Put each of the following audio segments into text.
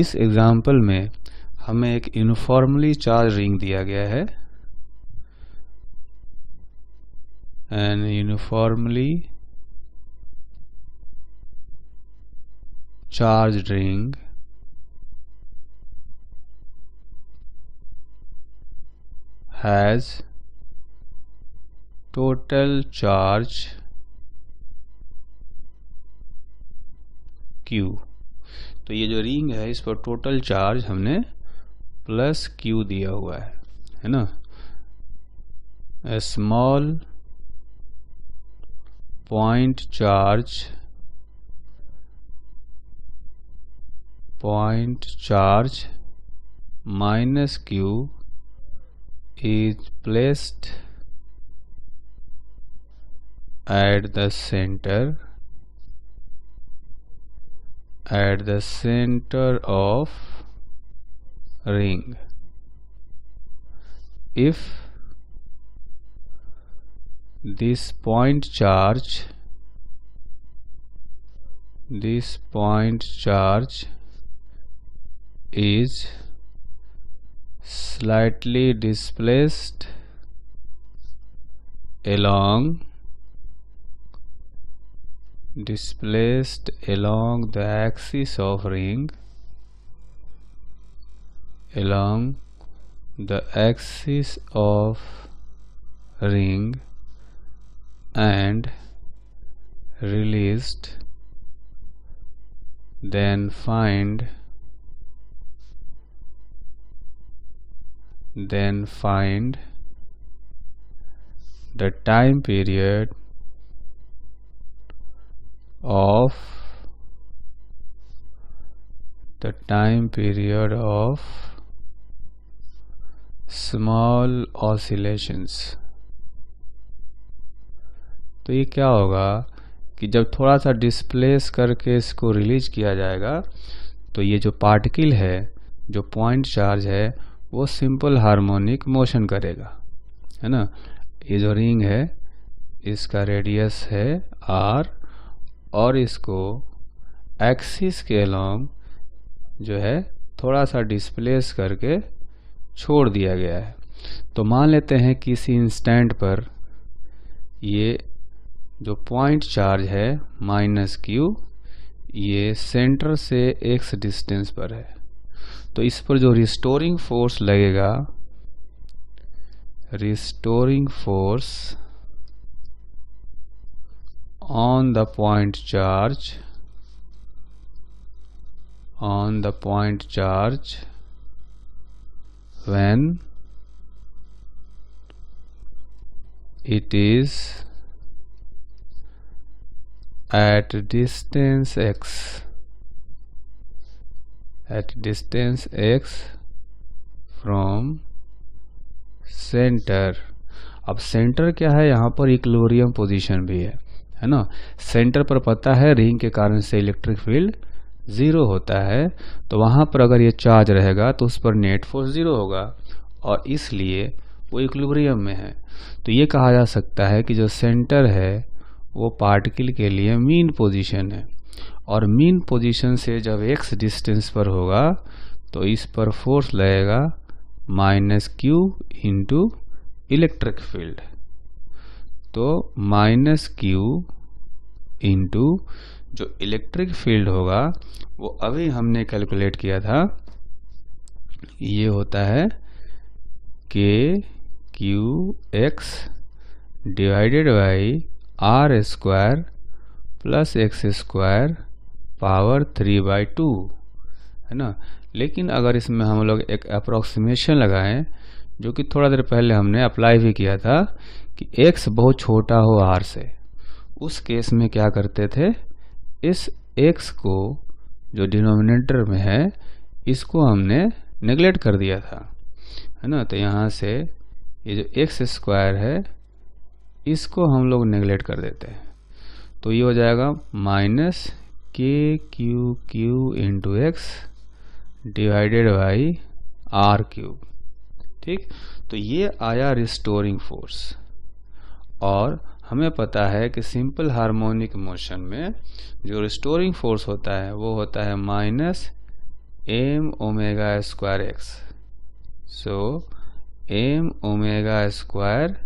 इस एग्जाम्पल में हमें एक यूनिफॉर्मली चार्ज रिंग दिया गया है। An uniformly charge ring has total charge Q। तो ये जो रिंग है इस पर टोटल चार्ज हमने प्लस Q दिया हुआ है ना। A small point charge minus Q is placed at the center of ring if this point charge is slightly displaced along the axis of ring and released, then find the time period of small oscillations। तो ये क्या होगा कि जब थोड़ा सा displace करके इसको रिलीज किया जाएगा तो ये जो पार्टिकल है, जो पॉइंट चार्ज है, वो सिंपल हार्मोनिक मोशन करेगा, है ना। ये जो रिंग है इसका रेडियस है r और इसको एक्सिस के अलोंग जो है थोड़ा सा डिस्प्लेस करके छोड़ दिया गया है। तो मान लेते हैं कि इसी इंस्टेंट पर ये जो पॉइंट चार्ज है माइनस Q ये सेंटर से x डिस्टेंस पर है। तो इस पर जो रिस्टोरिंग फोर्स लगेगा, restoring force on the point charge when it is at distance x from center। अब सेंटर क्या है, यहाँ पर इक्विलिब्रियम पोजीशन भी है ना। सेंटर पर पता है रिंग के कारण से इलेक्ट्रिक फील्ड 0 होता है, तो वहाँ पर अगर ये चार्ज रहेगा तो उस पर नेट फोर्स 0 होगा और इसलिए वो इक्विलिब्रियम में है। तो ये कहा जा सकता है कि जो सेंटर है वो पार्टिकल के लिए मीन पोजीशन है और मीन पोजीशन से जब x डिस्टेंस पर होगा तो इस पर फोर्स लगेगा minus Q into electric field. तो माइनस Q इंटू जो इलेक्ट्रिक फील्ड होगा वो अभी हमने कैलकुलेट किया था, ये होता है KQX divided by R² plus x² power 3/2, है ना। लेकिन अगर इसमें हम लोग एक अप्रोक्सीमेशन लगाएं, जो कि थोड़ा देर पहले हमने अप्लाई भी किया था, कि x बहुत छोटा हो r से, उस केस में क्या करते थे, इस x को जो डिनोमिनेटर में है इसको हमने नेग्लेक्ट कर दिया था, है ना। तो यहाँ से ये जो x² है इसको हम लोग नेग्लेक्ट कर देते हैं, तो ये हो जाएगा minus KQQ into x divided by R³। ठीक, तो ये आया रिस्टोरिंग फोर्स। और हमें पता है कि सिंपल हार्मोनिक मोशन में जो रिस्टोरिंग फोर्स होता है वो होता है minus m omega square x. So m omega square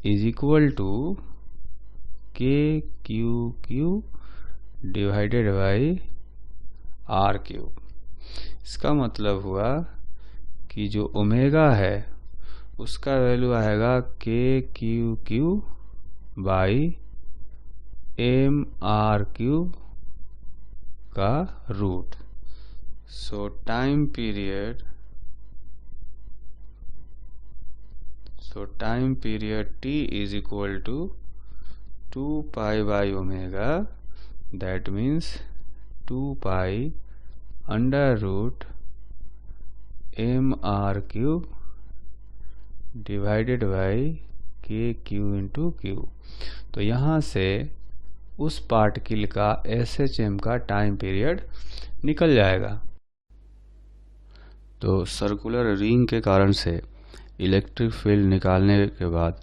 is equal to k q divided by r cube. इसका मतलब हुआ कि जो ओमेगा है उसका वैल्यू आएगा k q by m r cube का root. So time period t is equal to 2 pi by omega, that means 2 pi under root m r cube divided by k q into q. तो यहाँ से उस particle का SHM का time period निकल जाएगा. तो सर्कुलर रिंग के कारण से इलेक्ट्रिक फील्ड निकालने के बाद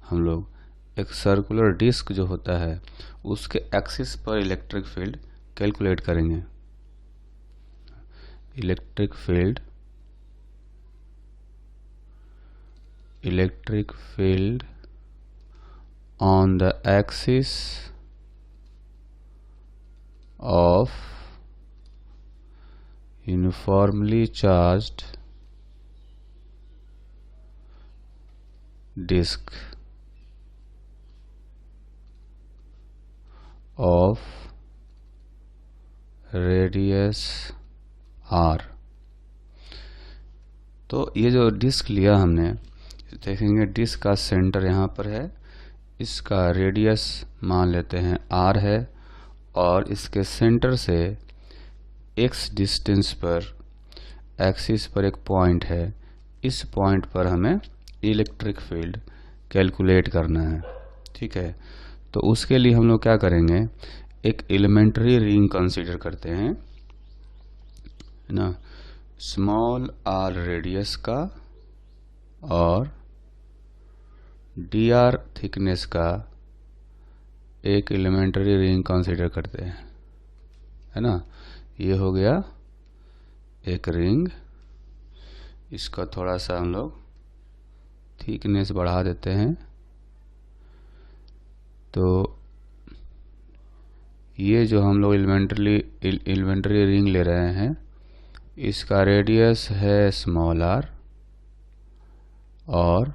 हम लोग एक सर्कुलर डिस्क जो होता है उसके एक्सिस पर इलेक्ट्रिक फील्ड कैलकुलेट करेंगे. Electric field on the axis of uniformly charged disk of radius r. तो ये जो डिस्क लिया हमने, देखेंगे डिस्क का सेंटर यहाँ पर है, इसका रेडियस मान लेते हैं r है और इसके सेंटर से x डिस्टेंस पर एक्सिस पर एक पॉइंट है. इस पॉइंट पर हमें इलेक्ट्रिक फील्ड कैलकुलेट करना है. ठीक है, तो उसके लिए हम लोग क्या करेंगे, एक एलिमेंट्री रिंग कंसीडर करते हैं ना, स्मॉल r रेडियस का और dr थिकनेस का एक एलिमेंट्री रिंग कंसीडर करते हैं, है ना. ये हो गया एक रिंग. इसका थोड़ा सा हम लोग थिकनेस बढ़ा देते हैं. तो ये जो हम लोग एलिमेंट्री रिंग ले रहे हैं इसका रेडियस है स्मॉल r और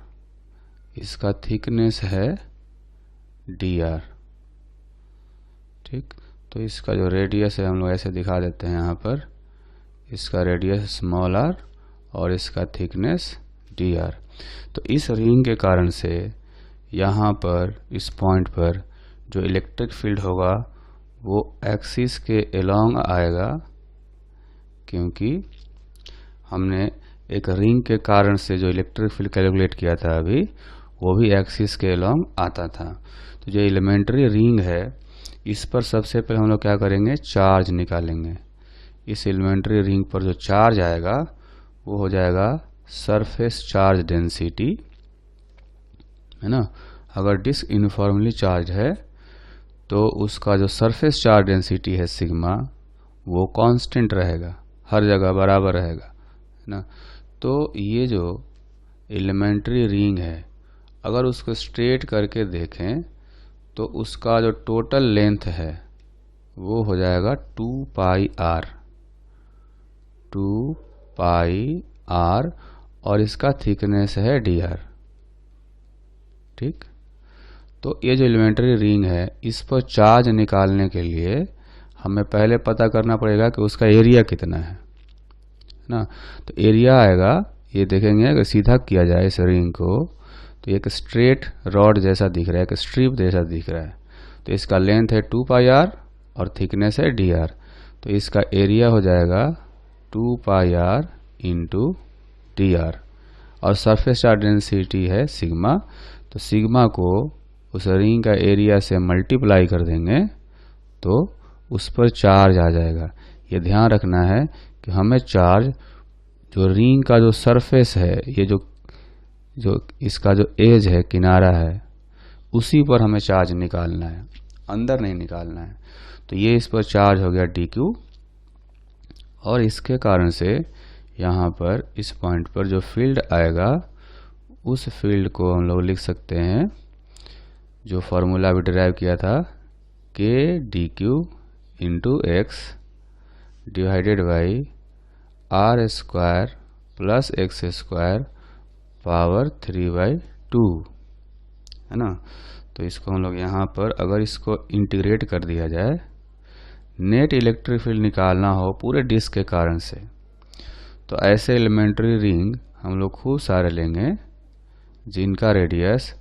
इसका थिकनेस है dr. ठीक, तो इसका जो रेडियस है हम लोग ऐसे दिखा देते हैं यहाँ पर, इसका रेडियस स्मॉल r और इसका थिकनेस dr. तो इस रिंग के कारण से यहाँ पर इस पॉइंट पर जो इलेक्ट्रिक फील्ड होगा वो एक्सिस के अलोंग आएगा, क्योंकि हमने एक रिंग के कारण से जो इलेक्ट्रिक फील्ड कैलकुलेट किया था अभी, वो भी एक्सिस के अलोंग आता था. तो जो एलिमेंट्री रिंग है इस पर सबसे पहले हम लोग क्या करेंगे, चार्ज निकालेंगे. इस एलिमेंट्री रिंग पर जो चार्ज आएगा वो हो जाएगा सरफेस चार्ज डेंसिटी, है ना. अगर डिस्क यूनिफॉर्मली चार्ज है तो उसका जो सरफेस चार्ज डेंसिटी है सिग्मा, वो कांस्टेंट रहेगा, हर जगह बराबर रहेगा, है ना. तो ये जो एलिमेंट्री रिंग है अगर उसको स्ट्रेट करके देखें तो उसका जो टोटल लेंथ है वो हो जाएगा 2 पाई r और इसका थिकनेस है dr. ठीक, तो ये जो एलिमेंट्री रिंग है इस पर चार्ज निकालने के लिए हमें पहले पता करना पड़ेगा कि उसका एरिया कितना है ना. तो एरिया आएगा, ये देखेंगे अगर सीधा किया जाए इस रिंग को तो एक स्ट्रेट रॉड जैसा दिख रहा है, एक स्ट्रिप जैसा दिख रहा है. तो इसका लेंथ है 2 पाई r और थिकनेस है dr. तो इसका एरिया हो जाएगा 2 पाई r इंटू dr और सरफेस चार्ज डेंसिटी है सिग्मा. तो सिग्मा को उस रिंग का एरिया से मल्टीप्लाई कर देंगे तो उस पर चार्ज आ जाएगा. ये ध्यान रखना है कि हमें चार्ज जो रिंग का जो सरफेस है, ये जो इसका जो एज है, किनारा है, उसी पर हमें चार्ज निकालना है, अंदर नहीं निकालना है. तो ये इस पर चार्ज हो गया dq और इसके कारण से यहाँ पर इस पॉइंट पर जो फील्ड आएगा उस फील्ड को हम लोग लिख सकते हैं, जो फॉर्मूला अभी डिराइव किया था, k d q into x divided by r square plus x square power 3/2 है ना। तो इसको हम लोग यहाँ पर अगर इसको इंटीग्रेट कर दिया जाए, नेट इलेक्ट्रिक फील्ड निकालना हो पूरे डिस्क के कारण से, तो ऐसे एलिमेंट्री रिंग हम लोग खूब सारे लेंगे जिनका रेडियस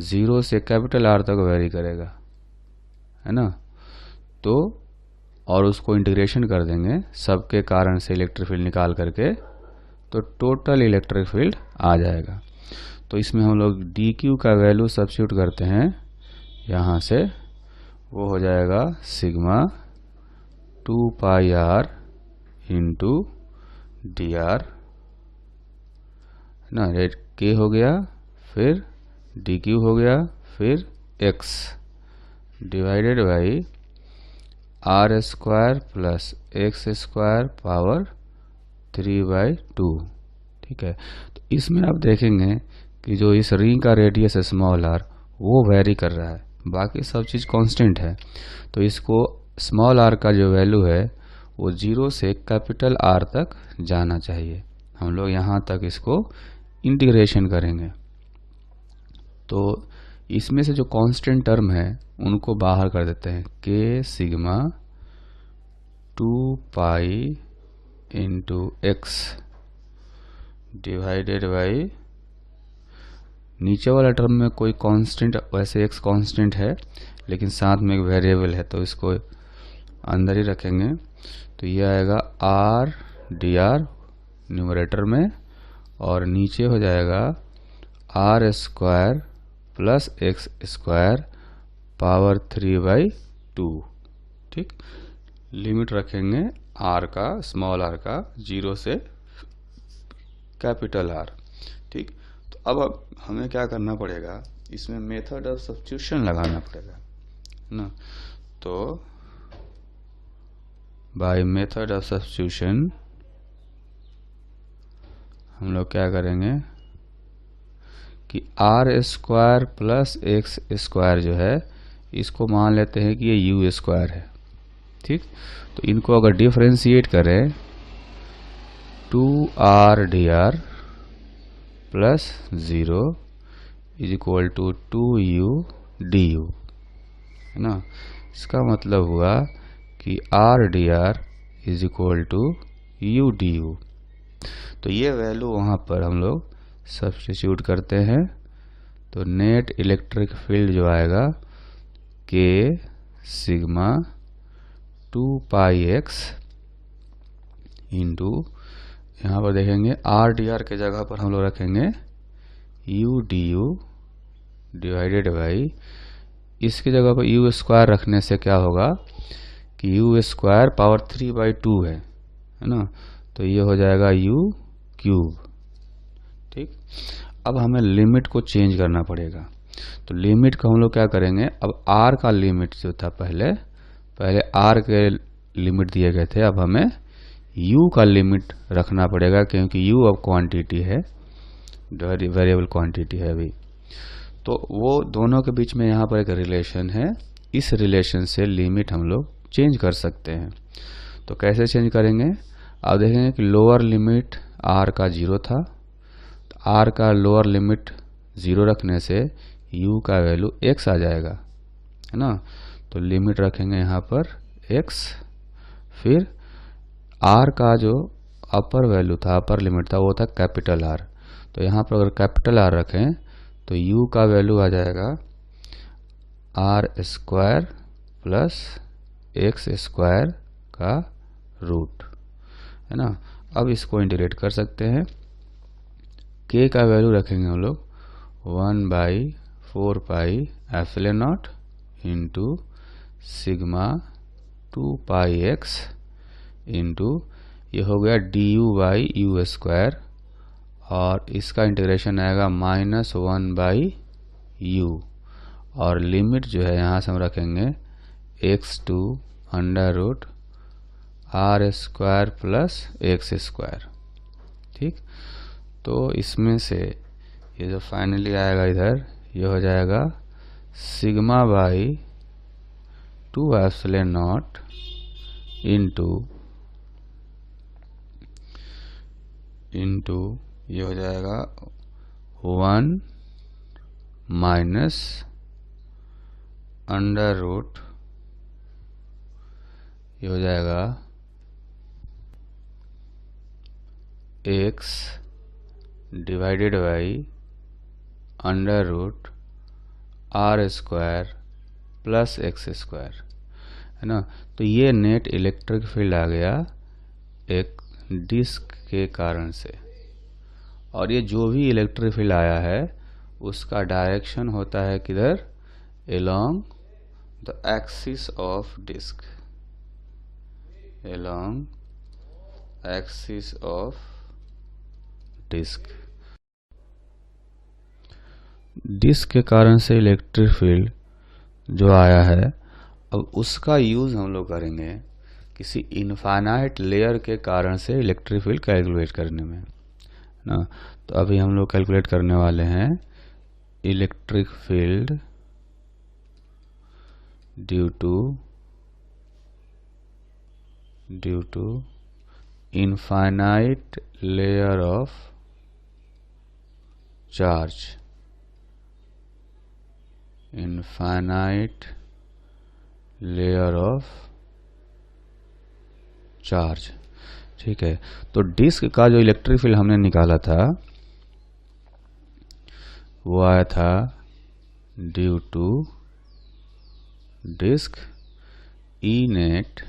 0 से कैपिटल आर तक वेरी करेगा, है ना। तो और उसको इंटीग्रेशन कर देंगे सबके कारण से इलेक्ट्रिक फील्ड निकाल करके, तो टोटल इलेक्ट्रिक फील्ड आ जाएगा। तो इसमें हम लोग डी क्यू का वैल्यू सब्स्टिट्यूट करते हैं यहाँ से, वो हो जाएगा sigma 2 pi r into d r ना, रेट के हो गया, फिर डी क्यू हो गया, फिर x divided by r square plus x square power 3/2। ठीक है, तो इसमें आप देखेंगे कि जो इस रिंग का रेडियस है स्मॉल आर, वो वेरी कर रहा है, बाकी सब चीज़ कांस्टेंट है। तो इसको स्मॉल आर का जो वैल्यू है वो 0 से कैपिटल आर तक जाना चाहिए। हम लोग यहाँ तक इसको इंटीग्रेशन करेंगे, तो इसमें से जो कांस्टेंट टर्म है उनको बाहर कर देते हैं, के sigma 2 pi into x divided by, नीचे वाला टर्म में कोई कांस्टेंट, वैसे एक्स कांस्टेंट है लेकिन साथ में एक वेरिएबल है तो इसको अंदर ही रखेंगे। तो ये आएगा आर डी आर न्यूमरेटर में, और नीचे हो जाएगा r square plus x square power 3/2। ठीक, लिमिट रखेंगे आर का, स्मॉल आर का 0 से कैपिटल आर। ठीक, तो अब हमें क्या करना पड़ेगा, इसमें मेथड ऑफ सब्स्टिट्यूशन लगाना पड़ेगा ना। तो बाय मेथड ऑफ सब्स्टिट्यूशन हम लोग क्या करेंगे कि r square plus x square जो है इसको मान लेते हैं कि ये यू स्क्वायर है। ठीक, तो इनको अगर डिफरेंशिएट करें 2r dr plus 0 is equal to 2u du, है ना। इसका मतलब हुआ कि r dr is equal to u du। तो ये वैल्यू वहाँ पर हम लोग सब्स्टिट्यूट करते हैं, तो नेट इलेक्ट्रिक फील्ड जो आएगा के सिग्मा 2 पाई एक्स इंटू, यहाँ पर देखेंगे आर डी आर के जगह पर हम लोग रखेंगे U D you divided by, इसकी जगह पर यू स्क्वायर रखने से क्या होगा कि यू स्क्वायर पावर 3/2 है ना, तो ये हो जाएगा यू क्यूब। ठीक, अब हमें लिमिट को चेंज करना पड़ेगा, तो लिमिट को हम लोग क्या करेंगे, अब आर का लिमिट जो था पहले आर के लिमिट दिए गए थे, अब हमें u का लिमिट रखना पड़ेगा क्योंकि u अब क्वांटिटी है, वेरिएबल क्वांटिटी है अभी। तो वो दोनों के बीच में यहाँ पर एक रिलेशन है, इस रिलेशन से लिमिट हम लोग चेंज कर सकते हैं। तो कैसे चेंज करेंगे, आप देखेंगे कि लोअर लिमिट r का 0 था, तो r का लोअर लिमिट 0 रखने से u का वैल्यू x आ जाएगा, है ना। तो लिमिट रखेंगे यहाँ पर x, फिर r का जो अपर वैल्यू था, अपर लिमिट था, वो था कैपिटल R। तो यहाँ पर अगर कैपिटल R रखें तो u का वैल्यू आ जाएगा r square plus x square का रूट, है ना। अब इसको इंटीग्रेट कर सकते हैं, k का वैल्यू रखेंगे हम लोग 1/4 pi epsilon naught into sigma 2 पाई एक्स इंटू, ये हो गया du/u स्क्वायर, और इसका इंटीग्रेशन आएगा -1/u, और लिमिट जो है यहाँ से हम रखेंगे x2 under root r square plus x square. ठीक, तो इसमें से ये जो फाइनली आएगा इधर, ये हो जाएगा sigma by 2 epsilon naught into ये हो जाएगा 1 माइनस अंडर रूट, ये हो जाएगा x divided by under root r square plus x square, है ना। तो ये नेट इलेक्ट्रिक फील्ड आ गया एक डिस्क के कारण से, और ये जो भी इलेक्ट्रिक फील्ड आया है उसका डायरेक्शन होता है किधर, along the axis of disk, along axis of disk। Disk के कारण से इलेक्ट्रिक फील्ड जो आया है, अब उसका यूज़ हम लोग करेंगे किसी इनफाइनाइट लेयर के कारण से इलेक्ट्रिक फील्ड कैलकुलेट करने में, ना। तो अभी हम लोग कैलकुलेट करने वाले हैं electric field due to infinite layer of charge, infinite layer of charge. ठीक है, तो डिस्क का जो इलेक्ट्रिक फील्ड हमने निकाला था वो आया था due to disk E net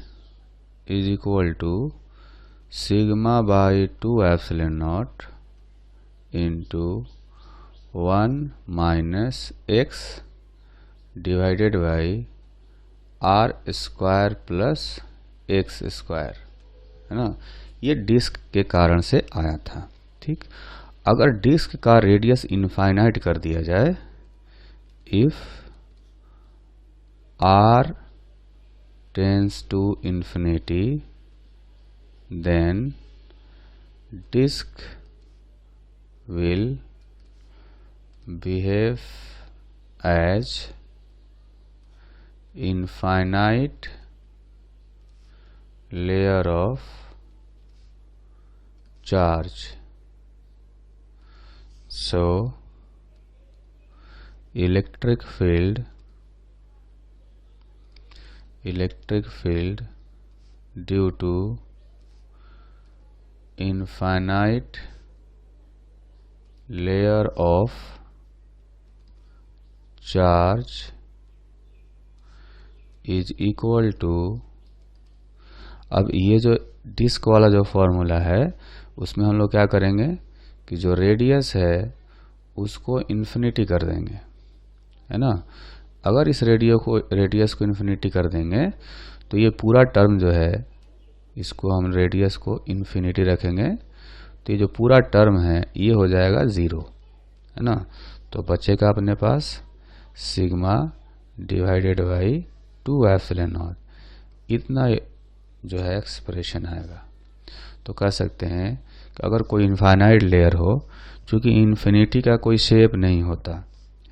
is equal to sigma by 2 epsilon naught into 1 minus x divided by r square plus x square, है ना। ये डिस्क के कारण से आया था। ठीक, अगर डिस्क का रेडियस इनफाइनाइट कर दिया जाए, if r tends to infinity, then disk will behave as infinite layer of charge। So electric field due to infinite layer of charge is equal to, अब ये जो डिस्क वाला जो फॉर्मूला है उसमें हम लोग क्या करेंगे कि जो रेडियस है उसको इन्फिनिटी कर देंगे, है ना। अगर इस रेडियस को इन्फिनिटी कर देंगे तो ये पूरा टर्म जो है, इसको हम रेडियस को इन्फिनिटी रखेंगे तो ये जो पूरा टर्म है ये हो जाएगा 0, है ना। तो बचेगा अपने पास sigma divided by 2 epsilon naught, इतना जो है एक्सप्रेशन आएगा। तो कह सकते हैं कि अगर कोई इनफाइनाइट लेयर हो, चूंकि इन्फिनिटी का कोई शेप नहीं होता,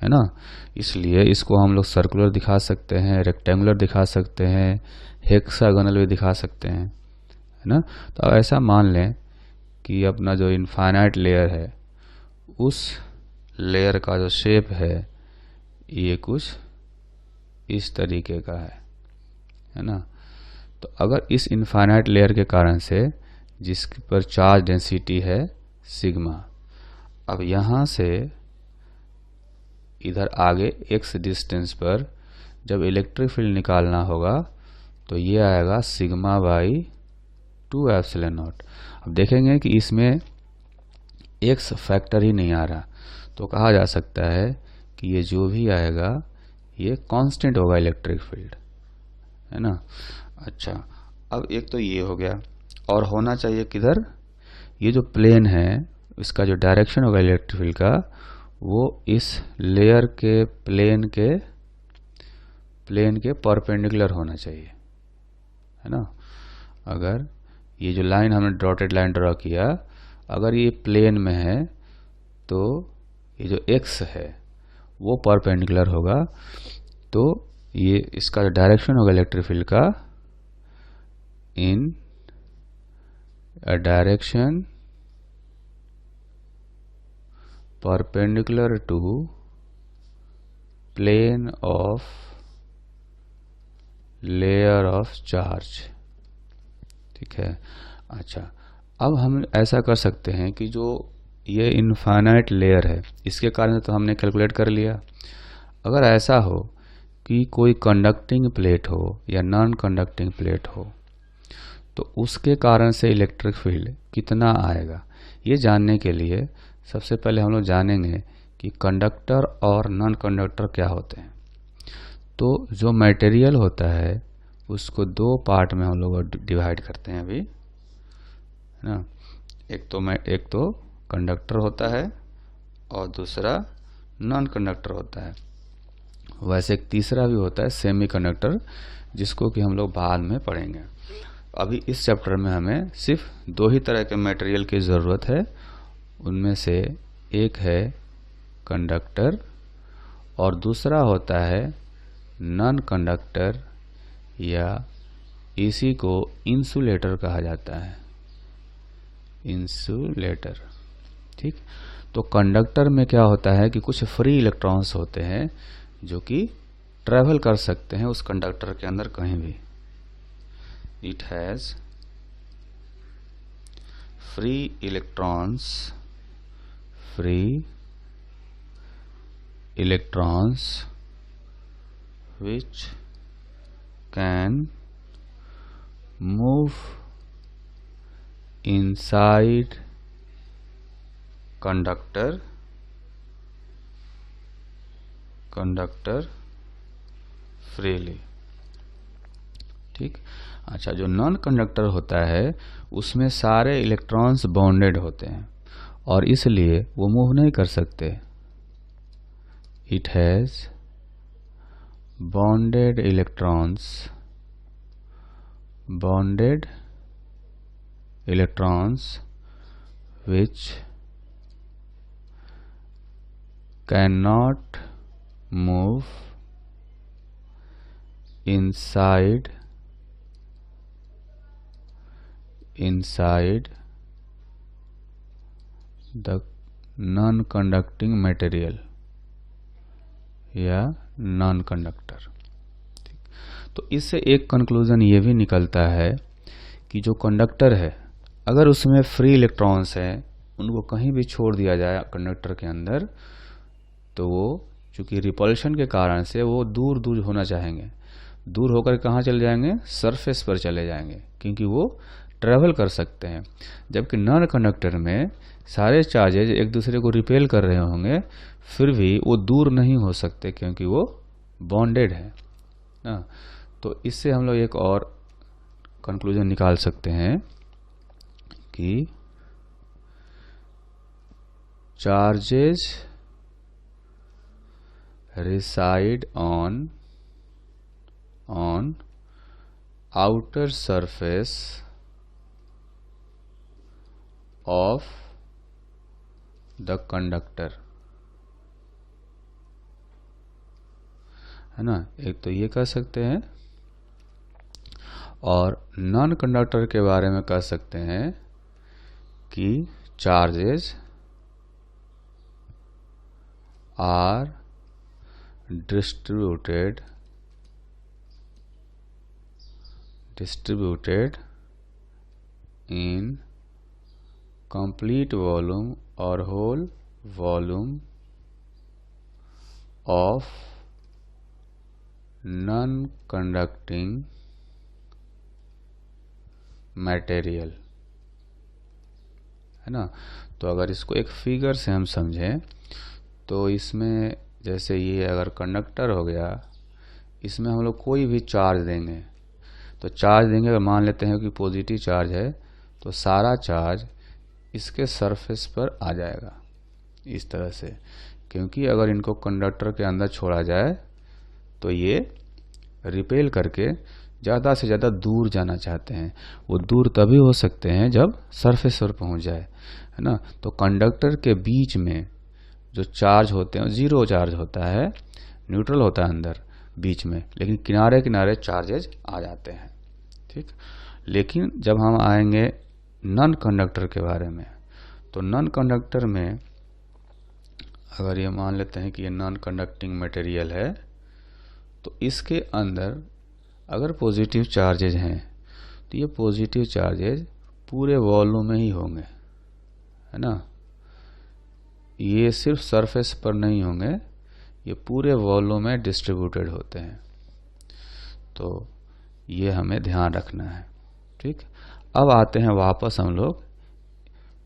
है ना, इसलिए इसको हम लोग सर्कुलर दिखा सकते हैं, रेक्टेंगुलर दिखा सकते हैं, हेक्सागोनल भी दिखा सकते हैं, है ना। तो ऐसा मान लें कि अपना जो इनफाइनाइट लेयर है उस लेयर का जो शेप है ये कुछ इस तरीके का है ना। तो अगर इस इनफाइनाइट लेयर के कारण से जिस पर चार्ज डेंसिटी है सिग्मा, अब यहाँ से इधर आगे x डिस्टेंस पर जब इलेक्ट्रिक फील्ड निकालना होगा तो ये आएगा सिग्मा बाई 2 एप्सिलॉन नॉट। अब देखेंगे कि इसमें x फैक्टर ही नहीं आ रहा, तो कहा जा सकता है कि ये जो भी आएगा ये कांस्टेंट होगा इलेक्ट्रिक फील्ड, है ना। अच्छा, अब एक तो ये हो गया, और होना चाहिए किधर, ये जो प्लेन है इसका जो डायरेक्शन होगा इलेक्ट्रिक फील्ड का वो इस लेयर के प्लेन के परपेंडिकुलर होना चाहिए, है ना। अगर ये जो लाइन हमने डॉटेड लाइन ड्रॉ किया, अगर ये प्लेन में है तो ये जो x है वो परपेंडिकुलर होगा, तो ये इसका डायरेक्शन होगा इलेक्ट्रिक फील्ड का in a direction perpendicular to plane of layer of charge. ठीक है। अच्छा, अब हम ऐसा कर सकते हैं कि जो ये इनफाइनाइट लेयर है इसके कारण तो हमने कैलकुलेट कर लिया। अगर ऐसा हो कि कोई कंडक्टिंग प्लेट हो या नॉन कंडक्टिंग प्लेट हो तो उसके कारण से इलेक्ट्रिक फील्ड कितना आएगा, ये जानने के लिए सबसे पहले हम लोग जानेंगे कि कंडक्टर और नॉन कंडक्टर क्या होते हैं। तो जो मटेरियल होता है उसको दो पार्ट में हम लोग डिवाइड करते हैं अभी, है ना। एक तो कंडक्टर होता है और दूसरा नॉन कंडक्टर होता है। वैसे एक तीसरा भी होता है सेमी कंडक्टर, जिसको कि हम लोग बाद में पढ़ेंगे। अभी इस चैप्टर में हमें सिर्फ दो ही तरह के मटेरियल की ज़रूरत है। उनमें से एक है कंडक्टर और दूसरा होता है नॉन कंडक्टर, या इसी को इंसुलेटर कहा जाता है, इंसुलेटर। ठीक। तो कंडक्टर में क्या होता है कि कुछ फ्री इलेक्ट्रॉन्स होते हैं जो कि ट्रैवल कर सकते हैं उस कंडक्टर के अंदर कहीं भी। It has free electrons which can move inside conductor freely। ठीक। अच्छा, जो नॉन कंडक्टर होता है उसमें सारे इलेक्ट्रॉन्स बॉन्डेड होते हैं और इसलिए वो मूव नहीं कर सकते। It has bonded electrons which cannot move inside the non-conducting material या नॉन कंडक्टर। तो इससे एक कंक्लूजन ये भी निकलता है कि जो कंडक्टर है अगर उसमें फ्री इलेक्ट्रॉन्स हैं उनको कहीं भी छोड़ दिया जाए कंडक्टर के अंदर तो वो चूंकि रिपल्शन के कारण से वो दूर दूर होना चाहेंगे, दूर होकर कहाँ चले जाएंगे, सरफेस पर चले जाएंगे, क्योंकि वो ट्रैवल कर सकते हैं। जबकि नॉन कंडक्टर में सारे चार्जेज एक दूसरे को रिपेल कर रहे होंगे फिर भी वो दूर नहीं हो सकते क्योंकि वो बॉन्डेड है ना। तो इससे हम लोग एक और कंक्लूजन निकाल सकते हैं कि charges reside on outer surface of the conductor, है ना। एक तो ये कह सकते हैं और नॉन कंडक्टर के बारे में कह सकते हैं कि charges are distributed in complete volume or whole volume of non-conducting material, है ना। तो अगर इसको एक फिगर से हम समझें तो इसमें जैसे ये अगर कंडक्टर हो गया, इसमें हम लोग कोई भी चार्ज देंगे तो चार्ज देंगे, अगर मान लेते हैं कि पॉजिटिव चार्ज है तो सारा चार्ज इसके सरफेस पर आ जाएगा इस तरह से। क्योंकि अगर इनको कंडक्टर के अंदर छोड़ा जाए तो ये रिपेल करके ज़्यादा से ज़्यादा दूर जाना चाहते हैं। वो दूर तभी हो सकते हैं जब सरफेस पर पहुंच जाए, है ना। तो कंडक्टर के बीच में जो चार्ज होते हैं जीरो चार्ज होता है, न्यूट्रल होता है अंदर बीच में, लेकिन किनारे किनारे चार्जेज आ जाते हैं, ठीक। लेकिन जब हम आएंगे नॉन कंडक्टर के बारे में, तो नॉन कंडक्टर में अगर ये मान लेते हैं कि ये नॉन कंडक्टिंग मटेरियल है, तो इसके अंदर अगर पॉजिटिव चार्जेज हैं तो ये पॉजिटिव चार्जेज पूरे वॉल्यूम में ही होंगे, है ना। ये सिर्फ सरफेस पर नहीं होंगे, ये पूरे वॉल्यूम में डिस्ट्रीब्यूटेड होते हैं। तो ये हमें ध्यान रखना है, ठीक। अब आते हैं वापस हम लोग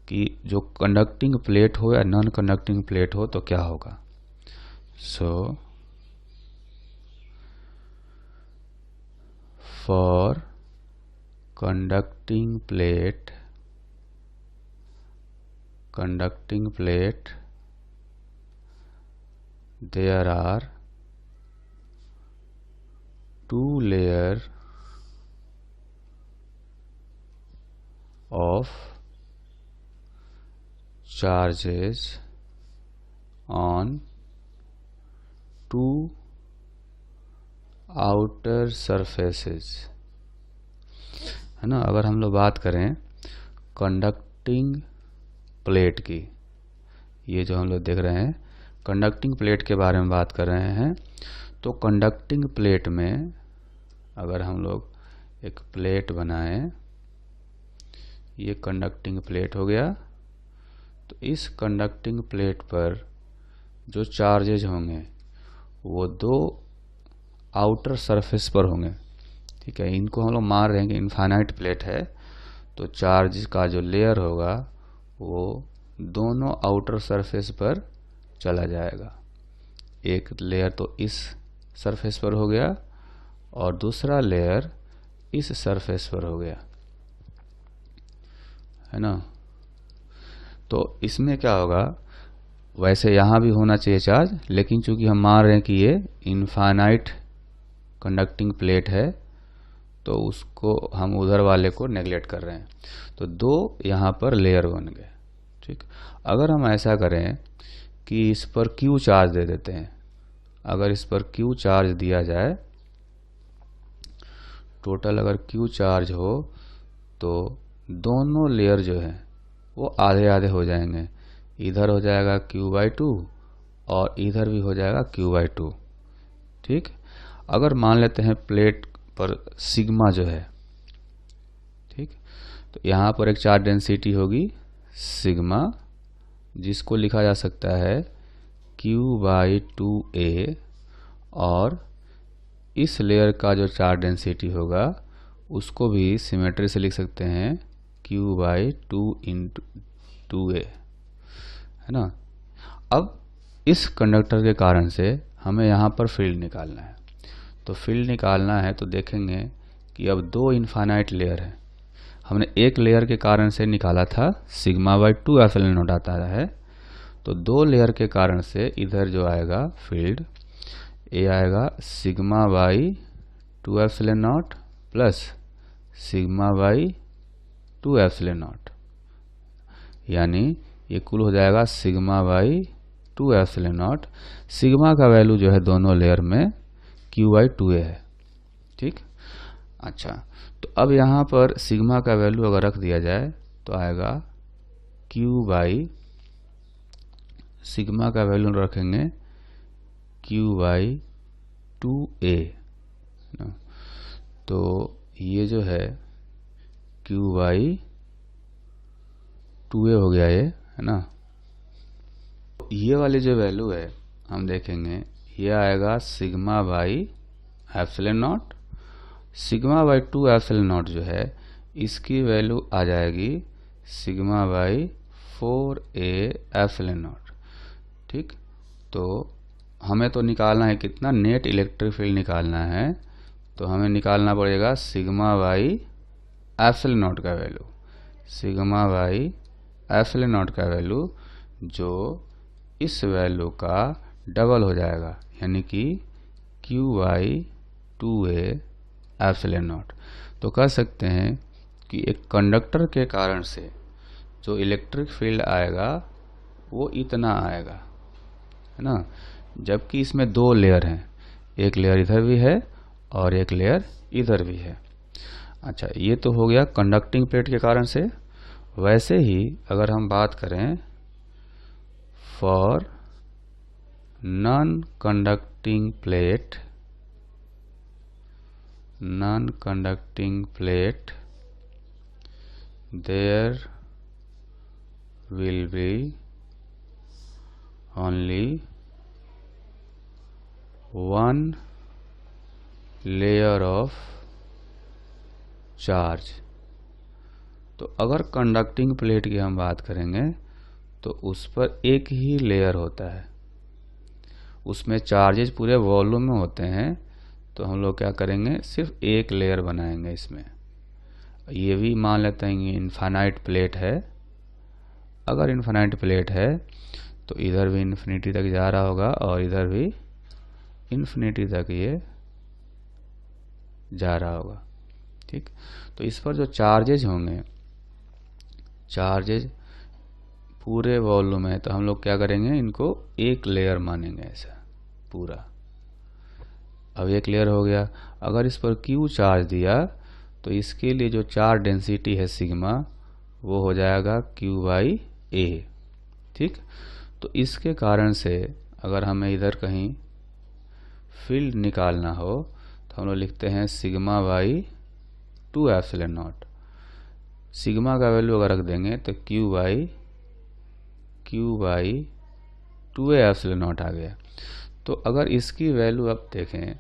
कि जो कंडक्टिंग प्लेट हो या नॉन कंडक्टिंग प्लेट हो तो क्या होगा। So for conducting plate there are two layers of charges on two outer surfaces, है ना। अगर हम लोग बात करें कंडक्टिंग प्लेट की, ये जो हम लोग देख रहे हैं कंडक्टिंग प्लेट के बारे में बात कर रहे हैं, तो कंडक्टिंग प्लेट में अगर हम लोग एक प्लेट बनाएं, ये कंडक्टिंग प्लेट हो गया, तो इस कंडक्टिंग प्लेट पर जो चार्जेज होंगे वो दो आउटर सरफेस पर होंगे, ठीक है। इनको हम लोग मान रहे हैं कि इनफाइनाइट प्लेट है, तो चार्ज का जो लेयर होगा वो दोनों आउटर सरफेस पर चला जाएगा। एक लेयर तो इस सरफेस पर हो गया और दूसरा लेयर इस सरफेस पर हो गया, है ना। तो इसमें क्या होगा, वैसे यहाँ भी होना चाहिए चार्ज, लेकिन चूंकि हम मान रहे हैं कि ये इनफाइनाइट कंडक्टिंग प्लेट है तो उसको हम उधर वाले को नेगलेक्ट कर रहे हैं, तो दो यहाँ पर लेयर बन गए, ठीक। अगर हम ऐसा करें कि इस पर Q चार्ज दे देते हैं, अगर इस पर Q चार्ज दिया जाए, टोटल अगर Q चार्ज हो तो दोनों लेयर जो है वो आधे आधे हो जाएंगे, इधर हो जाएगा Q/2 और इधर भी हो जाएगा Q/2, ठीक। अगर मान लेते हैं प्लेट पर सिग्मा जो है, ठीक, तो यहाँ पर एक चार्ज डेंसिटी होगी सिग्मा, जिसको लिखा जा सकता है Q/2a, और इस लेयर का जो चार्ज डेंसिटी होगा उसको भी सिमेट्री से लिख सकते हैं Q/2 × 2a, है ना। अब इस कंडक्टर के कारण से हमें यहाँ पर फील्ड निकालना है, तो फील्ड निकालना है तो देखेंगे कि अब दो इनफाइनाइट लेयर है। हमने एक लेयर के कारण से निकाला था σ/2 ε0 आता है, तो दो लेयर के कारण से इधर जो आएगा फील्ड, ये आएगा σ/2 ε0 प्लस σ/2 ε0, यानी ये कुल हो जाएगा σ/2 ε0। सिग्मा का वैल्यू जो है दोनों लेयर में Q/2a है, ठीक। अच्छा, तो अब यहाँ पर सिग्मा का वैल्यू अगर रख दिया जाए तो आएगा सिग्मा का वैल्यू रखेंगे Q/2a, तो ये जो है Q/2a हो गया ये, है ना। ये वाली जो वैल्यू है हम देखेंगे, ये आएगा σ/ε0, σ/2 ε0 जो है इसकी वैल्यू आ जाएगी σ/4a ε0, ठीक। तो हमें तो निकालना है कितना, नेट इलेक्ट्रिक फील्ड निकालना है, तो हमें निकालना पड़ेगा σ/ε0 का वैल्यू, σ/ε0 का वैल्यू जो इस वैल्यू का डबल हो जाएगा, यानी कि Q/2a एप्सिलॉन नॉट। तो कह सकते हैं कि एक कंडक्टर के कारण से जो इलेक्ट्रिक फील्ड आएगा वो इतना आएगा, है ना, जबकि इसमें दो लेयर हैं, एक लेयर इधर भी है और एक लेयर इधर भी है। अच्छा, ये तो हो गया कंडक्टिंग प्लेट के कारण से। वैसे ही अगर हम बात करें for non conducting plate, there will be only one layer of charge। तो अगर कंडक्टिंग प्लेट की हम बात करेंगे तो उस पर एक ही लेयर होता है, उसमें चार्जेस पूरे वॉल्यूम में होते हैं। तो हम लोग क्या करेंगे, सिर्फ एक लेयर बनाएंगे इसमें। ये भी मान लेते हैं कि इनफाइनाइट प्लेट है। अगर इनफाइनाइट प्लेट है तो इधर भी इन्फिनिटी तक जा रहा होगा और इधर भी इन्फिनिटी तक ये जा रहा होगा। ठीक, तो इस पर जो चार्जेज होंगे, चार्जेज पूरे वॉल्यूम है, तो हम लोग क्या करेंगे, इनको एक लेयर मानेंगे ऐसा पूरा। अब एक लेयर हो गया। अगर इस पर क्यू चार्ज दिया तो इसके लिए जो चार्ज डेंसिटी है सिग्मा, वो हो जाएगा क्यू बाई ए। ठीक, तो इसके कारण से अगर हमें इधर कहीं फील्ड निकालना हो तो हम लोग लिखते हैं sigma by 2 epsilon naught. Sigma का वैल्यू अगर रख देंगे तो q by 2a epsilon naught आ गया। तो अगर इसकी वैल्यू आप देखें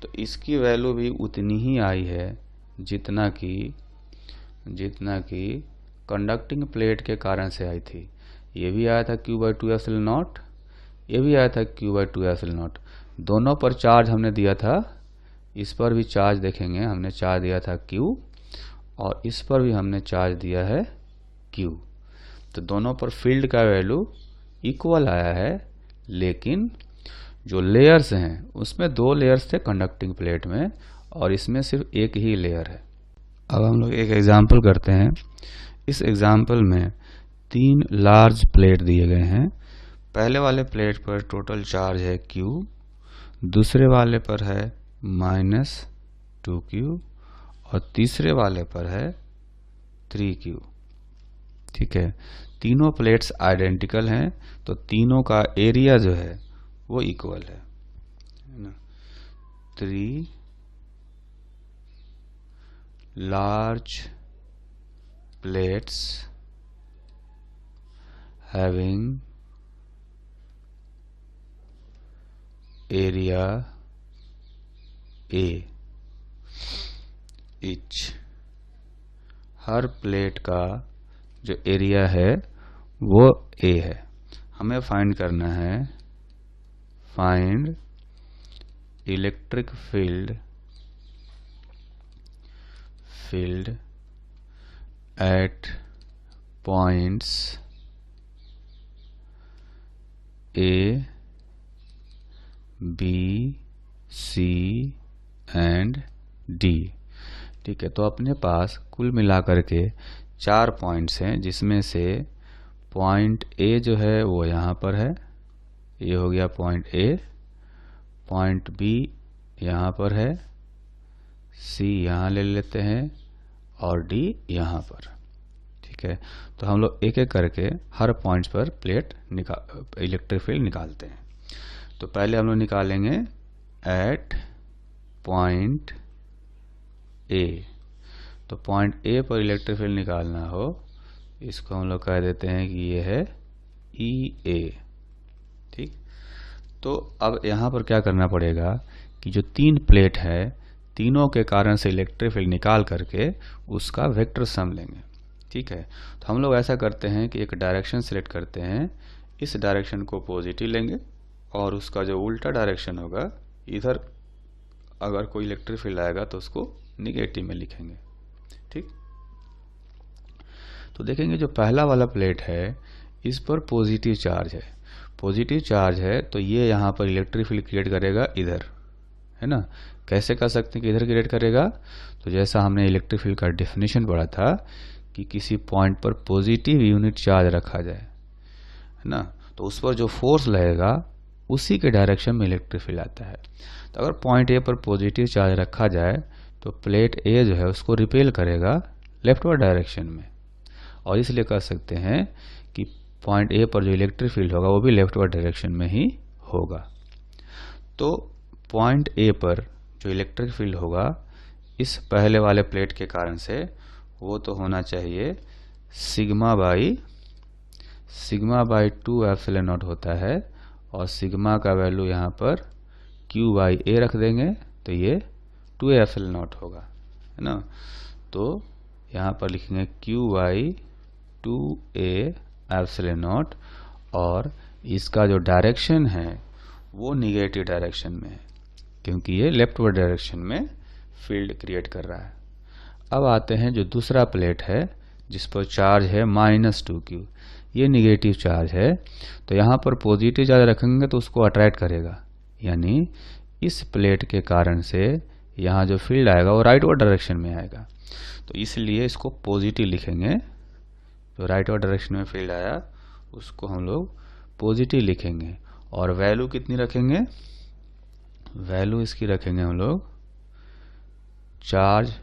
तो इसकी वैल्यू भी उतनी ही आई है जितना कि कंडक्टिंग प्लेट के कारण से आई थी। ये भी आया था क्यू बाई 2 एप्सिलॉन नॉट, ये भी आया था क्यू बाई 2 एप्सिलॉन नॉट। दोनों पर चार्ज हमने दिया था, इस पर भी चार्ज देखेंगे, हमने चार्ज दिया था क्यू और इस पर भी हमने चार्ज दिया है क्यू। तो दोनों पर फील्ड का वैल्यू इक्वल आया है, लेकिन जो लेयर्स हैं उसमें दो लेयर्स थे कंडक्टिंग प्लेट में और इसमें सिर्फ एक ही लेयर है। अब हम लोग एक एग्जाम्पल करते हैं। इस एग्जाम्पल में 3 लार्ज प्लेट दिए गए हैं। पहले वाले प्लेट पर टोटल चार्ज है Q, दूसरे वाले पर है -2Q और तीसरे वाले पर है 3Q। ठीक है, तीनों प्लेट्स आइडेंटिकल हैं, तो तीनों का एरिया जो है वो इक्वल है ना। 3 large plates having area A etch. Her plate का जो एरिया है वो A है। हमें फाइंड करना है, find electric field eight points A, B, C and D। ठीक है, तो अपने पास कुल मिलाकर के 4 पॉइंट्स हैं, जिसमें से पॉइंट A जो है वो यहाँ पर है, ये हो गया पॉइंट A। पॉइंट B यहाँ पर है, C यहाँ ले लेते हैं और D यहाँ पर। ठीक है, तो हम लोग एक एक करके हर पॉइंट्स पर इलेक्ट्रिक फील्ड निकालते हैं। तो पहले हम लोग निकालेंगे एट पॉइंट A। तो पॉइंट A पर इलेक्ट्रिक फील्ड निकालना हो, इसको हम लोग कह देते हैं कि ये है EA। ठीक, तो अब यहाँ पर क्या करना पड़ेगा कि जो 3 प्लेट है, तीनों के कारण से इलेक्ट्रिक फील्ड निकाल करके उसका वेक्टर सम लेंगे। ठीक है, तो हम लोग ऐसा करते हैं कि एक डायरेक्शन सिलेक्ट करते हैं, इस डायरेक्शन को पॉजिटिव लेंगे और उसका जो उल्टा डायरेक्शन होगा, इधर अगर कोई इलेक्ट्रिक फील्ड आएगा तो उसको निगेटिव में लिखेंगे। ठीक, तो देखेंगे जो पहला वाला प्लेट है इस पर पॉजिटिव चार्ज है, तो ये यहाँ पर इलेक्ट्रिक फील्ड क्रिएट करेगा इधर, है ना। कैसे कर सकते हैं कि इधर क्रिएट करेगा, तो जैसा हमने इलेक्ट्रिक फील्ड का डेफिनेशन पढ़ा था कि किसी पॉइंट पर पॉजिटिव यूनिट चार्ज रखा जाए, है ना, तो उस पर जो फोर्स लगेगा उसी के डायरेक्शन में इलेक्ट्रिक फील्ड आता है। तो अगर पॉइंट ए पर पॉजिटिव चार्ज रखा जाए तो प्लेट ए जो है उसको रिपेल करेगा लेफ्टवर्ड डायरेक्शन में, और इसलिए कह सकते हैं कि पॉइंट ए पर जो इलेक्ट्रिक फील्ड होगा वो भी लेफ्टवर्ड डायरेक्शन में ही होगा। तो पॉइंट ए पर जो इलेक्ट्रिक फील्ड होगा इस पहले वाले प्लेट के कारण से वो तो होना चाहिए सिग्मा बाई 2 एप्सिलॉन नॉट होता है, और सिग्मा का वैल्यू यहाँ पर क्यू बाई ए रख देंगे तो ये 2 एप्सिलॉन नॉट होगा, है ना। तो यहाँ पर लिखेंगे Q by 2a epsilon not, और इसका जो डायरेक्शन है वो निगेटिव डायरेक्शन में है क्योंकि ये लेफ्टवर्ड डायरेक्शन में फील्ड क्रिएट कर रहा है। अब आते हैं जो दूसरा प्लेट है जिस पर चार्ज है -2q, ये निगेटिव चार्ज है, तो यहाँ पर पॉजिटिव चार्ज रखेंगे तो उसको अट्रैक्ट करेगा, यानी इस प्लेट के कारण से यहाँ जो फील्ड आएगा वो राइटवर्ड डायरेक्शन में आएगा, तो इसलिए इसको पॉजिटिव लिखेंगे। जो राइटवर्ड डायरेक्शन में फील्ड आया उसको हम लोग पॉजिटिव लिखेंगे, और वैल्यू कितनी रखेंगे, वैल्यू इसकी रखेंगे हम लोग चार्ज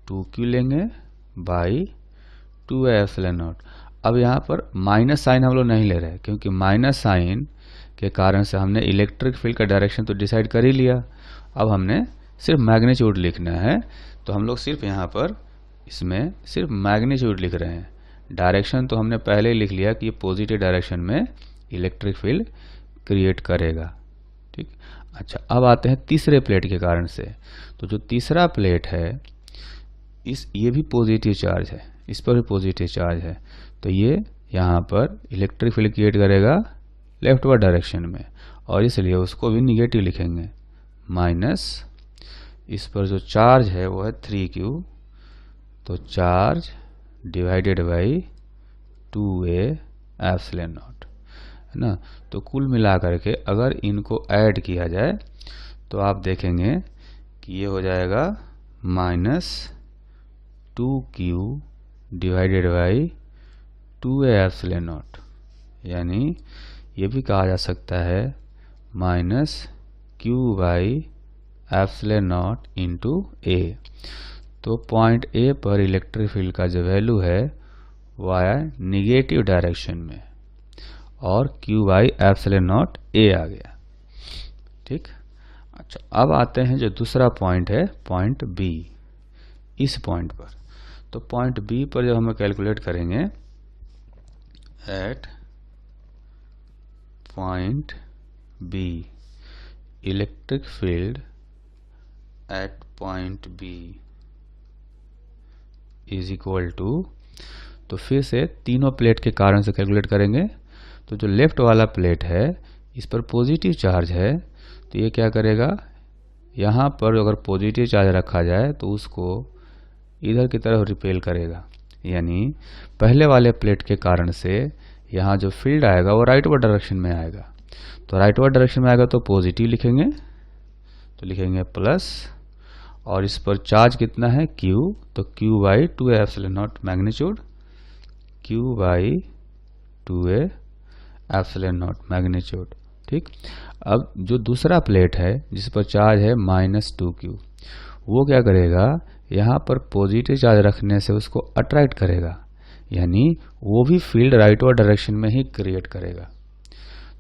2q लेंगे बाई 2a एप्सिलॉन नॉट। अब यहाँ पर माइनस साइन हम लोग नहीं ले रहे क्योंकि माइनस साइन के कारण से हमने इलेक्ट्रिक फील्ड का डायरेक्शन तो डिसाइड कर ही लिया, अब हमने सिर्फ मैग्नीट्यूड लिखना है, तो हम लोग सिर्फ यहाँ पर इसमें सिर्फ मैग्नीट्यूड लिख रहे हैं। डायरेक्शन तो हमने पहले ही लिख लिया कि ये पॉजिटिव डायरेक्शन में इलेक्ट्रिक फील्ड क्रिएट करेगा, ठीक। अच्छा, अब आते हैं तीसरे प्लेट के कारण से। तो जो तीसरा प्लेट है ये भी पॉजिटिव चार्ज है, इस पर भी पॉजिटिव चार्ज है, तो ये यहाँ पर इलेक्ट्रिक फील्ड क्रिएट करेगा लेफ्टवर्ड डायरेक्शन में, और इसलिए उसको भी निगेटिव लिखेंगे माइनस, इस पर जो चार्ज है वो है 3q, तो charge divided by 2a epsilon naught, है ना। तो कुल मिला करके अगर इनको ऐड किया जाए तो आप देखेंगे कि ये हो जाएगा -2q divided by 2a epsilon naught, यानी ये भी कहा जा सकता है -q by epsilon naught into a। तो पॉइंट ए पर इलेक्ट्रिक फील्ड का जो वैल्यू है वो आया निगेटिव डायरेक्शन में, और q by epsilon naught a आ गया, ठीक। अच्छा, अब आते हैं जो दूसरा पॉइंट है पॉइंट b, इस पॉइंट पर। तो पॉइंट b पर जब हम कैलकुलेट करेंगे at point b electric field at point b is equal to, तो फिर से तीनों प्लेट के कारण से कैलकुलेट करेंगे। तो जो लेफ्ट वाला प्लेट है इस पर पॉजिटिव चार्ज है, तो ये क्या करेगा, यहाँ पर अगर पॉजिटिव चार्ज रखा जाए तो उसको इधर की तरफ रिपेल करेगा, यानी पहले वाले प्लेट के कारण से यहाँ जो फील्ड आएगा वो राइटवर्ड डायरेक्शन में आएगा। तो राइटवर्ड डायरेक्शन में आएगा तो पॉजिटिव लिखेंगे, तो लिखेंगे प्लस, और इस पर चार्ज कितना है q, तो q by 2a epsilon not magnitude, q by 2a epsilon not magnitude, ठीक। अब जो दूसरा प्लेट है जिस पर चार्ज है -2q, वो क्या करेगा, यहाँ पर पॉजिटिव चार्ज रखने से उसको अट्रैक्ट करेगा, यानी वो भी फील्ड राइटवर्ड डायरेक्शन में ही क्रिएट करेगा।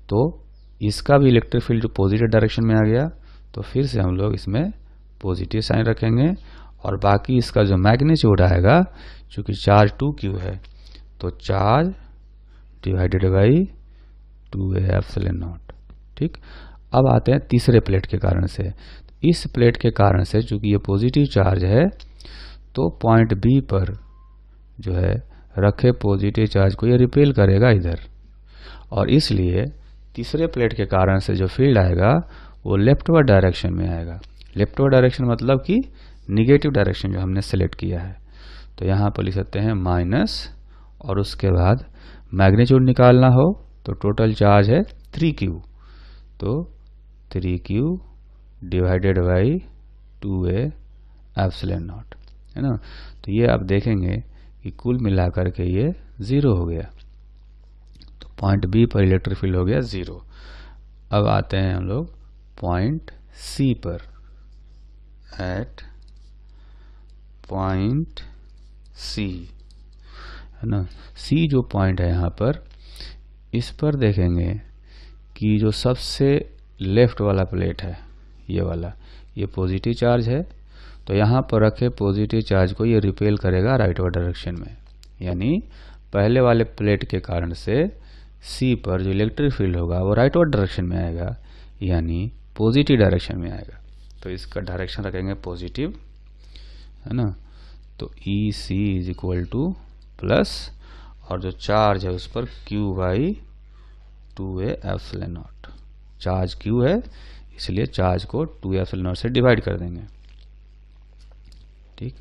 तो इसका भी इलेक्ट्रिक फील्ड जो पॉजिटिव डायरेक्शन में आ गया, तो फिर से हम लोग इसमें पॉजिटिव साइन रखेंगे, और बाकी इसका जो मैग्नीट्यूड आएगा, चूंकि चार्ज 2q है, तो charge divided by 2a epsilon not, ठीक। अब आते हैं तीसरे प्लेट के कारण से। इस प्लेट के कारण से चूंकि ये पॉजिटिव चार्ज है, तो पॉइंट बी पर जो है रखे पॉजिटिव चार्ज को ये रिपेल करेगा इधर, और इसलिए तीसरे प्लेट के कारण से जो फील्ड आएगा वो लेफ्टवर्ड डायरेक्शन में आएगा। लेफ्टवर्ड डायरेक्शन मतलब कि निगेटिव डायरेक्शन जो हमने सेलेक्ट किया है। तो यहाँ पर लिख सकते हैं माइनस, और उसके बाद मैग्नीट्यूड निकालना हो तो टोटल चार्ज है 3q, तो 3q divided by 2a epsilon naught, है ना। तो ये आप देखेंगे कि कुल मिलाकर के ये 0 हो गया। तो पॉइंट बी पर इलेक्ट्रिक फील्ड हो गया 0। अब आते हैं हम लोग पॉइंट सी पर। एट पॉइंट सी, है ना, सी जो पॉइंट है यहाँ पर, इस पर देखेंगे कि जो सबसे लेफ्ट वाला प्लेट है ये वाला, ये पॉजिटिव चार्ज है। तो यहाँ पर रखे पॉजिटिव चार्ज को ये रिपेल करेगा राइटवर्ड डायरेक्शन में, यानी पहले वाले प्लेट के कारण से सी पर जो इलेक्ट्रिक फील्ड होगा वो राइटवर्ड डायरेक्शन में आएगा, यानी पॉजिटिव डायरेक्शन में आएगा। तो इसका डायरेक्शन रखेंगे पॉजिटिव, है ना। तो ई सी इज इक्वल टू प्लस, और जो चार्ज है उस पर Q by 2a epsilon not. Charge Q है इसलिए चार्ज को 2 एप्सिलॉन नॉट से डिवाइड कर देंगे, ठीक।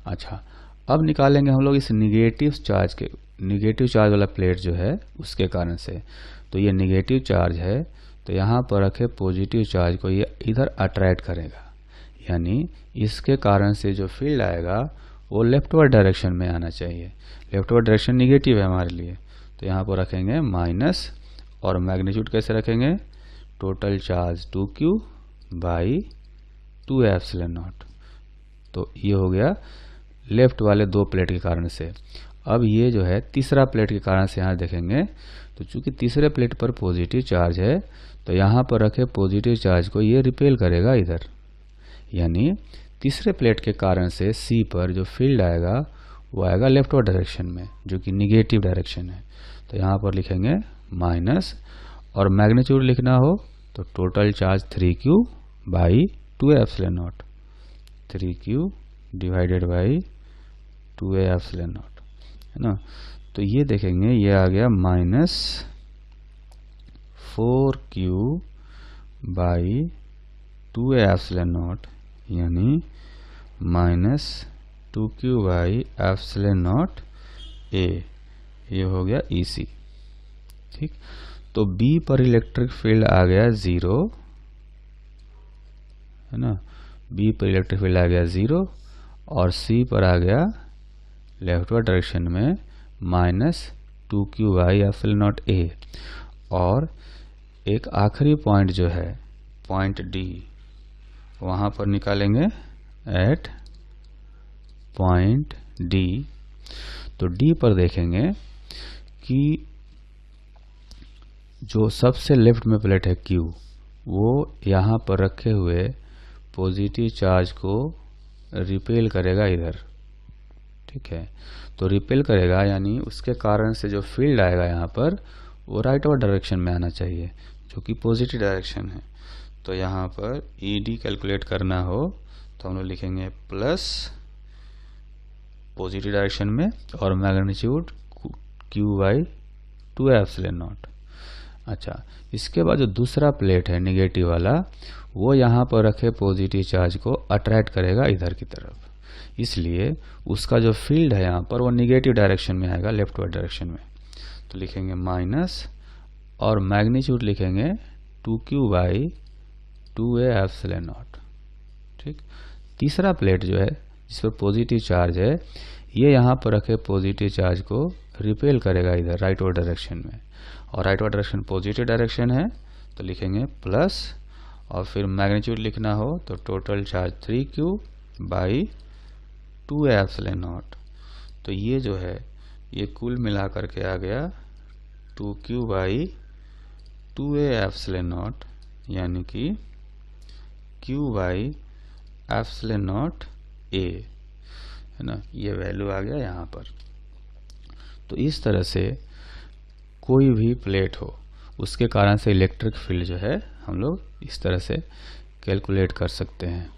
अच्छा, अब निकालेंगे हम लोग इस निगेटिव चार्ज वाला प्लेट जो है उसके कारण से। तो ये निगेटिव चार्ज है, तो यहाँ पर रखे पॉजिटिव चार्ज को ये इधर अट्रैक्ट करेगा, यानी इसके कारण से जो फील्ड आएगा वो लेफ्टवर्ड डायरेक्शन में आना चाहिए। लेफ्टवर्ड डायरेक्शन निगेटिव है हमारे लिए, तो यहाँ पर रखेंगे माइनस, और मैग्नीट्यूड कैसे रखेंगे, total charge 2q by 2 epsilon not. तो ये हो गया लेफ्ट वाले दो प्लेट के कारण से। अब ये जो है तीसरा प्लेट के कारण से यहाँ देखेंगे, तो चूंकि तीसरे प्लेट पर पॉजिटिव चार्ज है, तो यहाँ पर रखे पॉजिटिव चार्ज को ये रिपेल करेगा इधर, यानी तीसरे प्लेट के कारण से सी पर जो फील्ड आएगा वो आएगा लेफ्टवर्ड डायरेक्शन में, जो कि निगेटिव डायरेक्शन है। तो यहाँ पर लिखेंगे माइनस, और मैग्नीट्यूड लिखना हो तो total charge 3q by 2 epsilon naught, 3q divided by 2a epsilon naught, है ना। तो ये देखेंगे ये आ गया minus 4q by 2a epsilon naught, यानी minus 2q by epsilon naught a। ये हो गया EC, ठीक। तो B पर इलेक्ट्रिक फील्ड आ गया 0, है ना। B पर इलेक्ट्रिक फील्ड आ गया 0, और C पर आ गया लेफ्टवर्ड डायरेक्शन में minus 2q by epsilon naught a। और एक आखिरी पॉइंट जो है पॉइंट D, वहाँ पर निकालेंगे एट पॉइंट D। तो D पर देखेंगे कि जो सबसे लेफ्ट में प्लेट है Q, वो यहाँ पर रखे हुए पॉजिटिव चार्ज को रिपेल करेगा इधर, ठीक है। तो रिपेल करेगा यानी उसके कारण से जो फील्ड आएगा यहाँ पर वो राइटवर्ड डायरेक्शन में आना चाहिए, जो कि पॉजिटिव डायरेक्शन है। तो यहाँ पर ED कैलकुलेट करना हो तो हम लोग लिखेंगे प्लस पॉजिटिव डायरेक्शन में, और magnitude Q by 2 epsilon not. अच्छा, इसके बाद जो दूसरा प्लेट है निगेटिव वाला, वो यहाँ पर रखे पॉजिटिव चार्ज को अट्रैक्ट करेगा इधर की तरफ, इसलिए उसका जो फील्ड है यहाँ पर वो निगेटिव डायरेक्शन में आएगा, लेफ्टवर्ड डायरेक्शन में। तो लिखेंगे माइनस, और मैग्नीट्यूड लिखेंगे 2q by 2a epsilon not, ठीक। तीसरा प्लेट जो है जिस पर पॉजिटिव चार्ज है, ये यहाँ पर रखे पॉजिटिव चार्ज को रिपेल करेगा इधर राइटवर्ड डायरेक्शन में, और राइटवर्ड डायरेक्शन पॉजिटिव डायरेक्शन है, तो लिखेंगे प्लस, और फिर मैग्नीट्यूड लिखना हो तो total charge 3q by 2 epsilon not. तो ये जो है ये कुल मिला करके आ गया 2q by 2a epsilon naught, यानी कि q by epsilon naught a, है ना। ये वैल्यू आ गया यहाँ पर। तो इस तरह से कोई भी प्लेट हो उसके कारण से इलेक्ट्रिक फील्ड जो है हम लोग इस तरह से कैलकुलेट कर सकते हैं।